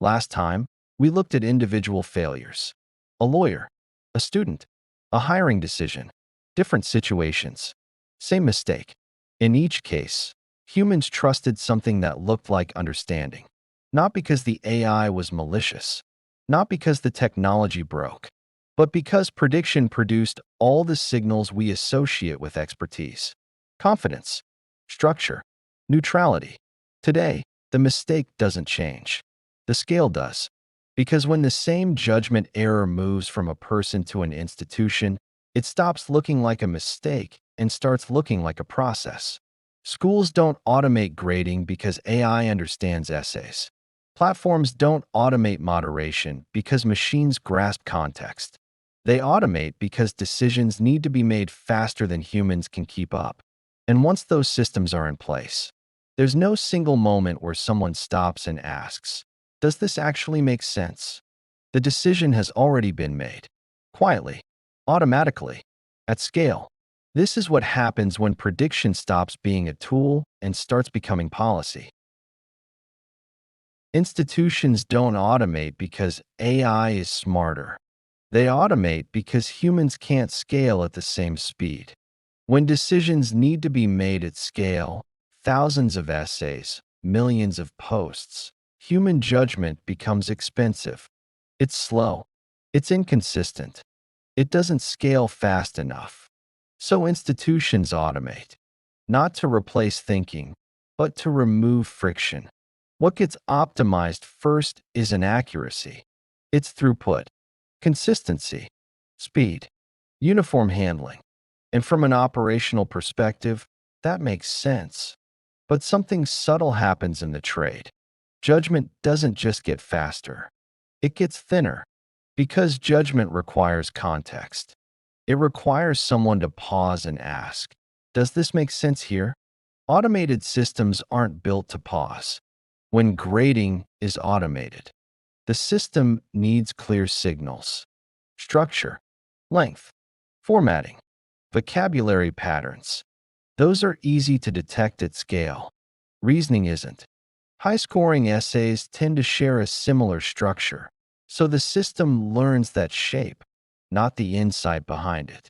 Last time, we looked at individual failures. A lawyer, a student, a hiring decision, different situations, same mistake. In each case, humans trusted something that looked like understanding. Not because the AI was malicious, not because the technology broke, but because prediction produced all the signals we associate with expertise: confidence, structure, neutrality. Today, the mistake doesn't change. The scale does. Because when the same judgment error moves from a person to an institution, it stops looking like a mistake and starts looking like a process. Schools don't automate grading because AI understands essays. Platforms don't automate moderation because machines grasp context. They automate because decisions need to be made faster than humans can keep up. And once those systems are in place, there's no single moment where someone stops and asks, does this actually make sense? The decision has already been made. Quietly, automatically, at scale. This is what happens when prediction stops being a tool and starts becoming policy. Institutions don't automate because AI is smarter. They automate because humans can't scale at the same speed. When decisions need to be made at scale, thousands of essays, millions of posts, human judgment becomes expensive. It's slow. It's inconsistent. It doesn't scale fast enough. So institutions automate, not to replace thinking, but to remove friction. What gets optimized first isn't accuracy. It's throughput, consistency, speed, uniform handling. And from an operational perspective, that makes sense. But something subtle happens in the trade. Judgment doesn't just get faster. It gets thinner. Because judgment requires context. It requires someone to pause and ask, does this make sense here? Automated systems aren't built to pause. When grading is automated, the system needs clear signals: structure, length, formatting, vocabulary patterns. Those are easy to detect at scale. Reasoning isn't. High-scoring essays tend to share a similar structure, so the system learns that shape, not the insight behind it.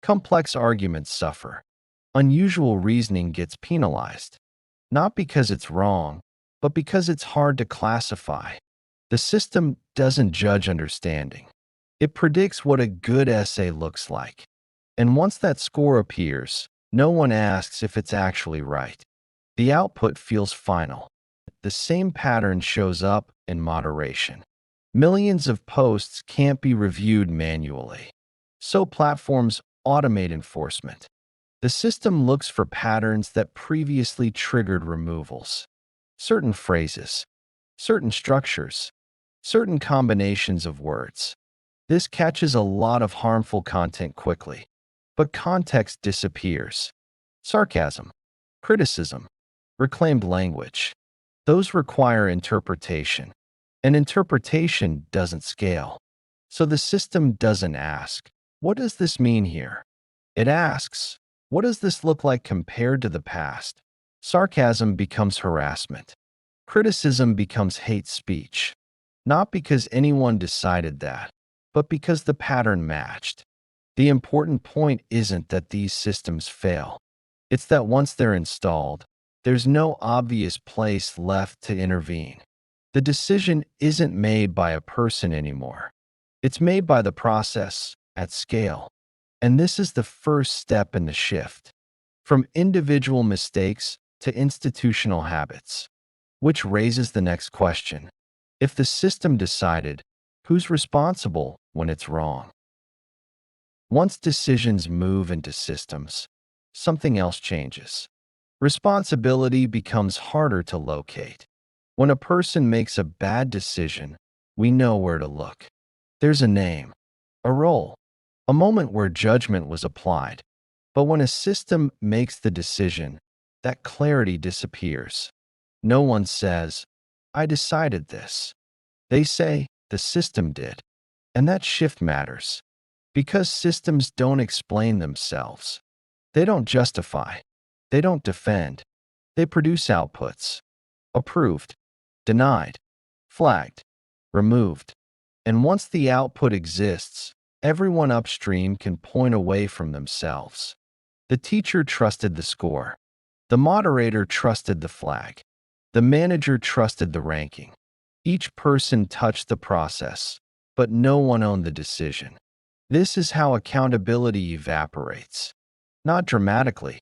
Complex arguments suffer. Unusual reasoning gets penalized, not because it's wrong, but because it's hard to classify. The system doesn't judge understanding. It predicts what a good essay looks like. And once that score appears, no one asks if it's actually right. The output feels final. The same pattern shows up in moderation. Millions of posts can't be reviewed manually. So platforms automate enforcement. The system looks for patterns that previously triggered removals. Certain phrases, certain structures, certain combinations of words. This catches a lot of harmful content quickly, but context disappears. Sarcasm, criticism, reclaimed language. Those require interpretation, and interpretation doesn't scale. So the system doesn't ask, what does this mean here? It asks, what does this look like compared to the past? Sarcasm becomes harassment. Criticism becomes hate speech. Not because anyone decided that, but because the pattern matched. The important point isn't that these systems fail. It's that once they're installed, there's no obvious place left to intervene. The decision isn't made by a person anymore. It's made by the process at scale. And this is the first step in the shift from individual mistakes to institutional habits, which raises the next question. If the system decided, who's responsible when it's wrong? Once decisions move into systems, something else changes. Responsibility becomes harder to locate. When a person makes a bad decision, we know where to look. There's a name, a role, a moment where judgment was applied. But when a system makes the decision, that clarity disappears. No one says, I decided this. They say, the system did. And that shift matters. Because systems don't explain themselves. They don't justify. They don't defend. They produce outputs. Approved, denied, flagged. removed. And once the output exists, everyone upstream can point away from themselves. The teacher trusted the score. The moderator trusted the flag. The manager trusted the ranking. Each person touched the process, but no one owned the decision. This is how accountability evaporates. Not dramatically,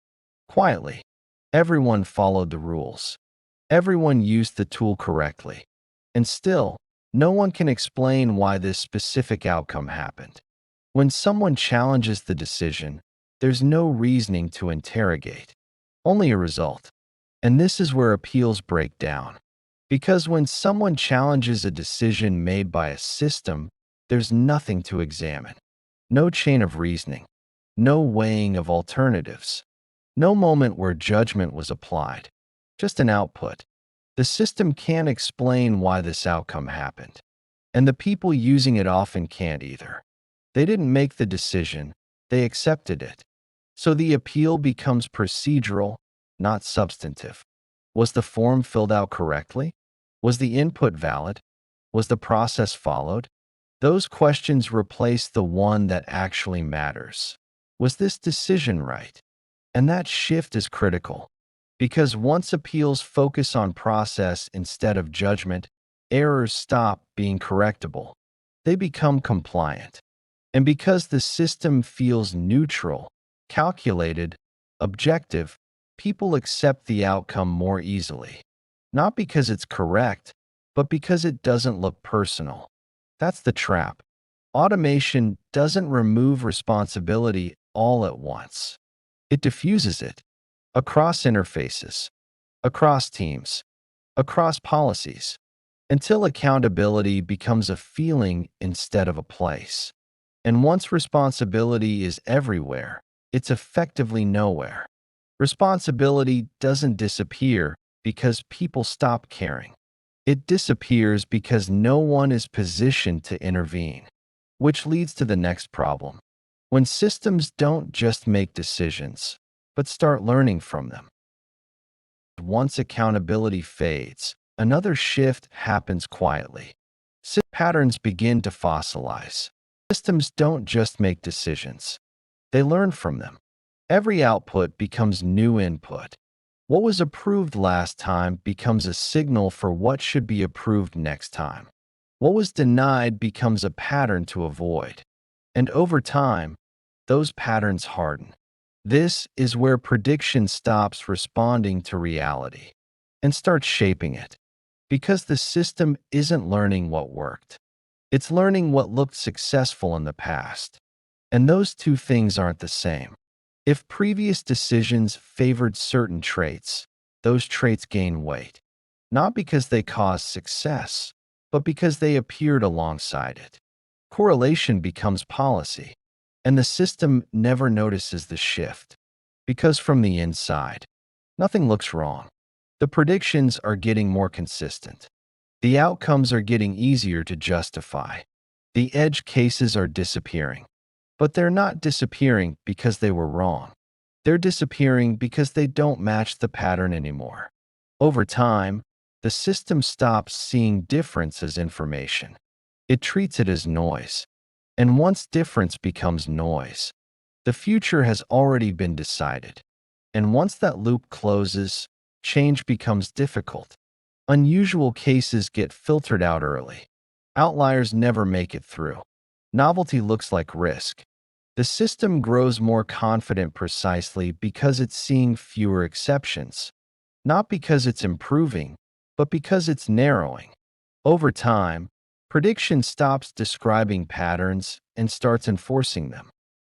quietly. Everyone followed the rules. Everyone used the tool correctly. And still, no one can explain why this specific outcome happened. When someone challenges the decision, there's no reasoning to interrogate, only a result. And this is where appeals break down. Because when someone challenges a decision made by a system, there's nothing to examine. No chain of reasoning, no weighing of alternatives, no moment where judgment was applied, just an output. The system can't explain why this outcome happened, and the people using it often can't either. They didn't make the decision, they accepted it. So the appeal becomes procedural, not substantive. Was the form filled out correctly? Was the input valid? Was the process followed? Those questions replace the one that actually matters. Was this decision right? And that shift is critical, because once appeals focus on process instead of judgment, errors stop being correctable. They become compliant. And because the system feels neutral, calculated, objective, people accept the outcome more easily. Not because it's correct, but because it doesn't look personal. That's the trap. Automation doesn't remove responsibility all at once. It diffuses it across interfaces, across teams, across policies, until accountability becomes a feeling instead of a place. And once responsibility is everywhere, it's effectively nowhere. Responsibility doesn't disappear because people stop caring. It disappears because no one is positioned to intervene, which leads to the next problem. When systems don't just make decisions, but start learning from them. Once accountability fades, another shift happens quietly. Patterns begin to fossilize. Systems don't just make decisions, they learn from them. Every output becomes new input. What was approved last time becomes a signal for what should be approved next time. What was denied becomes a pattern to avoid. And over time, those patterns harden. This is where prediction stops responding to reality and starts shaping it. Because the system isn't learning what worked. It's learning what looked successful in the past. And those two things aren't the same. If previous decisions favored certain traits, those traits gain weight. Not because they caused success, but because they appeared alongside it. Correlation becomes policy, and the system never notices the shift. Because from the inside, nothing looks wrong. The predictions are getting more consistent. The outcomes are getting easier to justify. The edge cases are disappearing. But they're not disappearing because they were wrong. They're disappearing because they don't match the pattern anymore. Over time, the system stops seeing difference as information. It treats it as noise. And once difference becomes noise, the future has already been decided. And once that loop closes, change becomes difficult. Unusual cases get filtered out early. Outliers never make it through. Novelty looks like risk. The system grows more confident precisely because it's seeing fewer exceptions. Not because it's improving, but because it's narrowing. Over time, prediction stops describing patterns and starts enforcing them.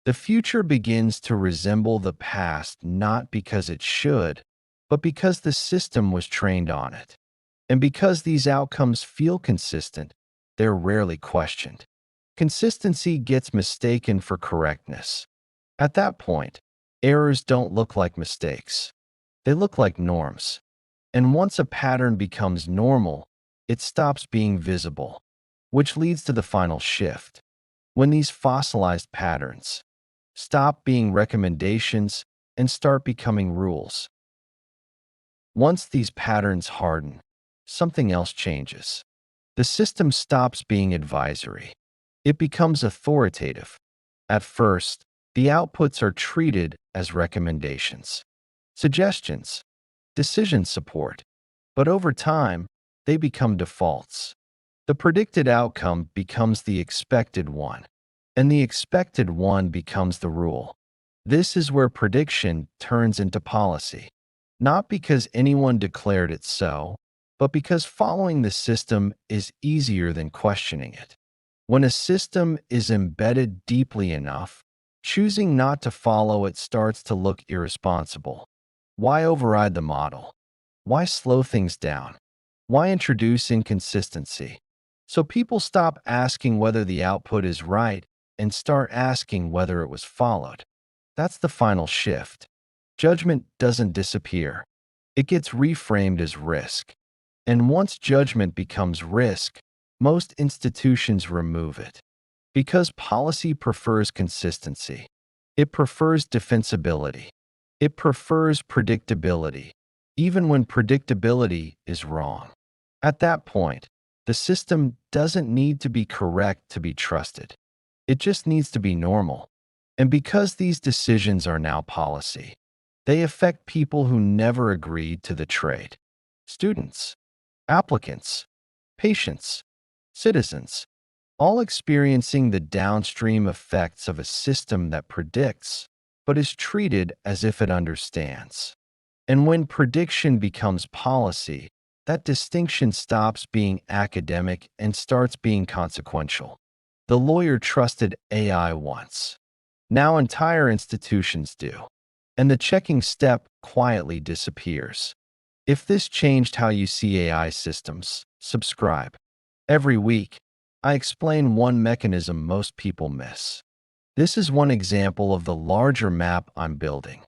The future begins to resemble the past not because it should, but because the system was trained on it. And because these outcomes feel consistent, they're rarely questioned. Consistency gets mistaken for correctness. At that point, errors don't look like mistakes. They look like norms. And once a pattern becomes normal, it stops being visible, which leads to the final shift. When these fossilized patterns stop being recommendations and start becoming rules. Once these patterns harden, something else changes. The system stops being advisory. It becomes authoritative. At first, the outputs are treated as recommendations, suggestions, decision support, but over time, they become defaults. The predicted outcome becomes the expected one, and the expected one becomes the rule. This is where prediction turns into policy, not because anyone declared it so, but because following the system is easier than questioning it. When a system is embedded deeply enough, choosing not to follow it starts to look irresponsible. Why override the model? Why slow things down? Why introduce inconsistency? So people stop asking whether the output is right and start asking whether it was followed. That's the final shift. Judgment doesn't disappear. It gets reframed as risk. And once judgment becomes risk, most institutions remove it. Because policy prefers consistency. It prefers defensibility. It prefers predictability, even when predictability is wrong. At that point, the system doesn't need to be correct to be trusted. It just needs to be normal. And because these decisions are now policy, they affect people who never agreed to the trade. Students, applicants, patients, citizens, all experiencing the downstream effects of a system that predicts, but is treated as if it understands. And when prediction becomes policy, that distinction stops being academic and starts being consequential. The lawyer trusted AI once. Now entire institutions do. And the checking step quietly disappears. If this changed how you see AI systems, subscribe. Every week, I explain one mechanism most people miss. This is one example of the larger map I'm building.